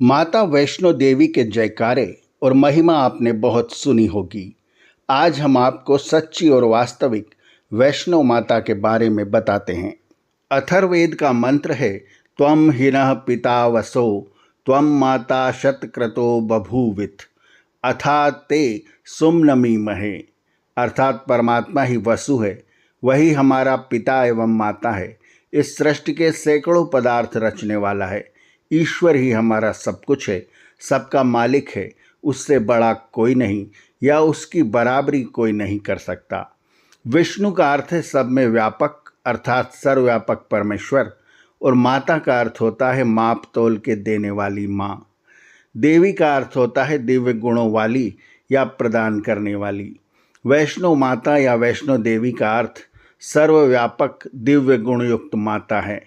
माता वैष्णो देवी के जयकारे और महिमा आपने बहुत सुनी होगी। आज हम आपको सच्ची और वास्तविक वैष्णो माता के बारे में बताते हैं। अथर्ववेद का मंत्र है, त्वम हिनः पिता वसो त्वम माता शतक्रतो बभूविथ अथा ते सुमनमीमहे। अर्थात परमात्मा ही वसु है, वही हमारा पिता एवं माता है। इस सृष्टि के सैकड़ों पदार्थ रचने वाला है। ईश्वर ही हमारा सब कुछ है, सबका मालिक है। उससे बड़ा कोई नहीं या उसकी बराबरी कोई नहीं कर सकता। विष्णु का अर्थ है सब में व्यापक, अर्थात सर्वव्यापक परमेश्वर, और माता का अर्थ होता है माप तोल के देने वाली माँ। देवी का अर्थ होता है दिव्य गुणों वाली या प्रदान करने वाली। वैष्णो माता या वैष्णो देवी का अर्थ सर्वव्यापक दिव्य गुणयुक्त माता है,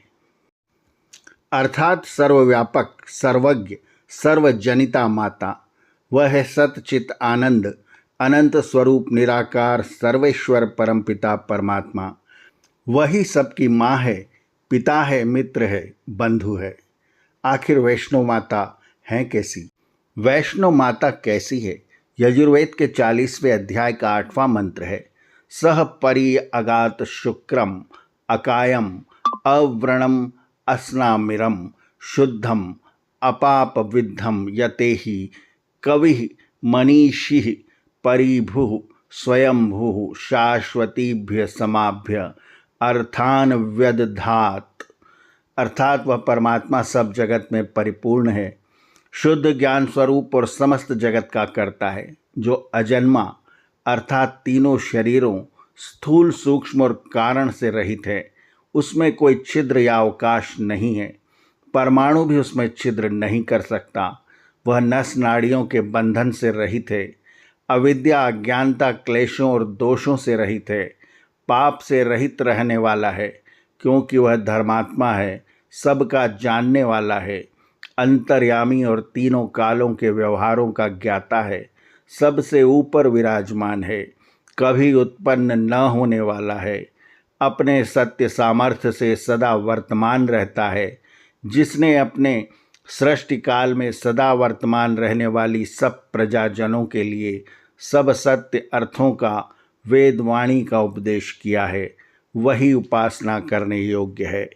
अर्थात सर्वव्यापक, सर्वज्ञ, सर्वजनिता माता। वह है सतचित आनंद, अनंत स्वरूप, निराकार, सर्वेश्वर, परमपिता परमात्मा। वही सबकी माँ है, पिता है, मित्र है, बंधु है। आखिर वैष्णो माता हैं कैसी? वैष्णो माता कैसी है? यजुर्वेद के 40वें अध्याय का 8वां मंत्र है, सह परि अगात शुक्रम अकायम अव्रणम अस्नामिरम शुद्धम अपाप विद्धम यतेहि कवि मनीषि परिभु स्वयंभु शाश्वतीभ्य समाभ्य अर्थान व्यदधात। अर्थात वह परमात्मा सब जगत में परिपूर्ण है, शुद्ध ज्ञान स्वरूप और समस्त जगत का कर्ता है, जो अजन्मा अर्थात तीनों शरीरों, स्थूल, सूक्ष्म और कारण से रहित है। उसमें कोई छिद्र या अवकाश नहीं है, परमाणु भी उसमें छिद्र नहीं कर सकता। वह नस नाड़ियों के बंधन से रहित है, अविद्या, अज्ञानता, क्लेशों और दोषों से रहित है, पाप से रहित रहने वाला है, क्योंकि वह धर्मात्मा है, सबका जानने वाला है, अंतर्यामी और तीनों कालों के व्यवहारों का ज्ञाता है, सबसे ऊपर विराजमान है, कभी उत्पन्न न होने वाला है, अपने सत्य सामर्थ्य से सदा वर्तमान रहता है। जिसने अपने सृष्टि काल में सदा वर्तमान रहने वाली सब प्रजाजनों के लिए सब सत्य अर्थों का वेद वाणी का उपदेश किया है, वही उपासना करने योग्य है।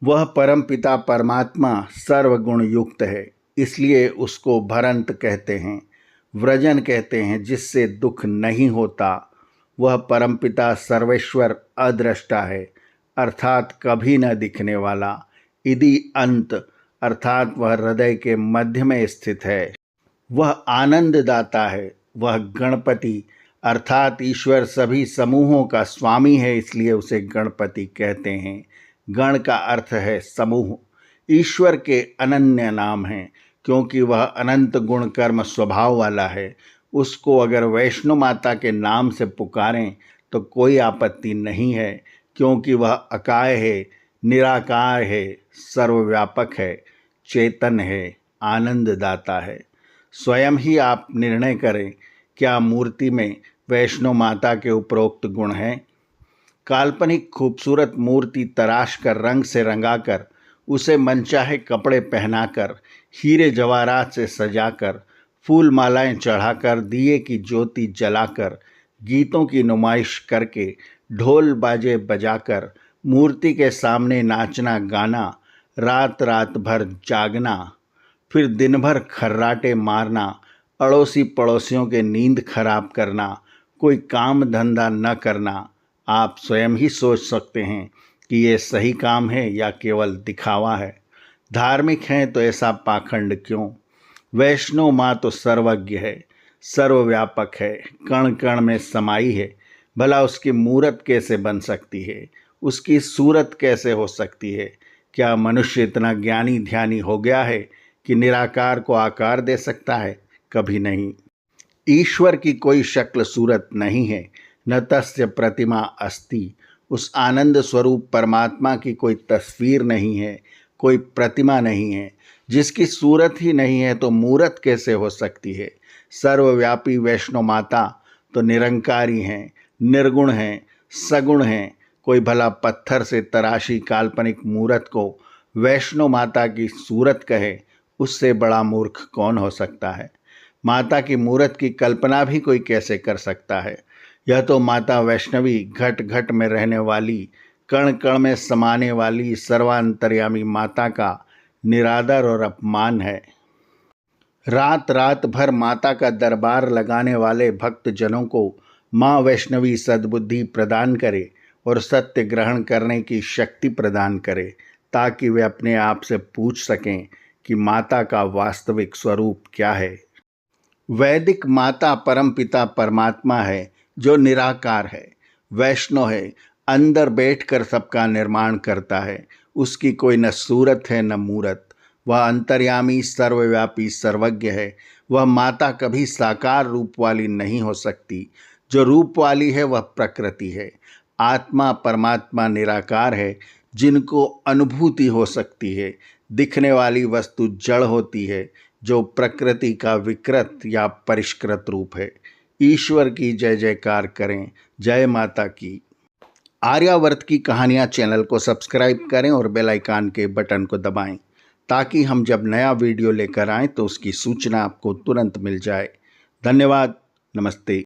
वह परमपिता परमात्मा सर्वगुण युक्त है, इसलिए उसको भरंत कहते हैं, व्रजन कहते हैं, जिससे दुख नहीं होता। वह परमपिता सर्वेश्वर अदृष्टा है, अर्थात कभी न दिखने वाला। इदि अंत, अर्थात वह हृदय के मध्य में स्थित है। वह आनंद दाता है। वह गणपति अर्थात ईश्वर सभी समूहों का स्वामी है, इसलिए उसे गणपति कहते हैं। गण का अर्थ है समूह। ईश्वर के अनन्य नाम हैं, क्योंकि वह अनंत गुण कर्म स्वभाव वाला है। उसको अगर वैष्णो माता के नाम से पुकारें तो कोई आपत्ति नहीं है, क्योंकि वह अकाय है, निराकार है, सर्वव्यापक है, चेतन है, आनंददाता है। स्वयं ही आप निर्णय करें, क्या मूर्ति में वैष्णो माता के उपरोक्त गुण हैं? काल्पनिक खूबसूरत मूर्ति तराश कर, रंग से रंगाकर, उसे मनचाहे कपड़े पहनाकर, हीरे जवाहरात से सजाकर, फूल मालाएं चढ़ाकर, दिए की ज्योति जलाकर, गीतों की नुमाइश करके, ढोल बाजे बजाकर, मूर्ति के सामने नाचना गाना, रात रात भर जागना, फिर दिन भर खर्राटे मारना, अड़ोसी पड़ोसियों के नींद खराब करना, कोई काम धंधा न करना। आप स्वयं ही सोच सकते हैं कि ये सही काम है या केवल दिखावा है। धार्मिक हैं तो ऐसा पाखंड क्यों? वैष्णो माँ तो सर्वज्ञ है, सर्वव्यापक है, कण कण में समाई है। भला उसकी मूरत कैसे बन सकती है? उसकी सूरत कैसे हो सकती है? क्या मनुष्य इतना ज्ञानी ध्यानी हो गया है कि निराकार को आकार दे सकता है? कभी नहीं। ईश्वर की कोई शक्ल सूरत नहीं है, न तस्य प्रतिमा अस्ति। उस आनंद स्वरूप परमात्मा की कोई तस्वीर नहीं है, कोई प्रतिमा नहीं है। जिसकी सूरत ही नहीं है तो मूरत कैसे हो सकती है? सर्वव्यापी वैष्णो माता तो निरंकारी हैं, निर्गुण हैं, सगुण हैं। कोई भला पत्थर से तराशी काल्पनिक मूरत को वैष्णो माता की सूरत कहे, उससे बड़ा मूर्ख कौन हो सकता है। माता की मूरत की कल्पना भी कोई कैसे कर सकता है। यह तो माता वैष्णवी घट घट में रहने वाली, कण कण में समाने वाली सर्वांतर्यामी माता का निरादर और अपमान है। रात रात भर माता का दरबार लगाने वाले भक्त जनों को माँ वैष्णवी सद्बुद्धि प्रदान करे और सत्य ग्रहण करने की शक्ति प्रदान करे, ताकि वे अपने आप से पूछ सकें कि माता का वास्तविक स्वरूप क्या है। वैदिक माता परमपिता परमात्मा है, जो निराकार है, वैष्णव है, अंदर बैठकर सबका निर्माण करता है। उसकी कोई न सूरत है न मूरत। वह अंतर्यामी, सर्वव्यापी, सर्वज्ञ है। वह माता कभी साकार रूप वाली नहीं हो सकती। जो रूप वाली है वह प्रकृति है। आत्मा परमात्मा निराकार है, जिनको अनुभूति हो सकती है। दिखने वाली वस्तु जड़ होती है, जो प्रकृति का विकृत या परिष्कृत रूप है। ईश्वर की जय जयकार करें। जय माता की। आर्यावर्त की कहानियाँ चैनल को सब्सक्राइब करें और बेल आइकन के बटन को दबाएं, ताकि हम जब नया वीडियो लेकर आएं तो उसकी सूचना आपको तुरंत मिल जाए। धन्यवाद। नमस्ते।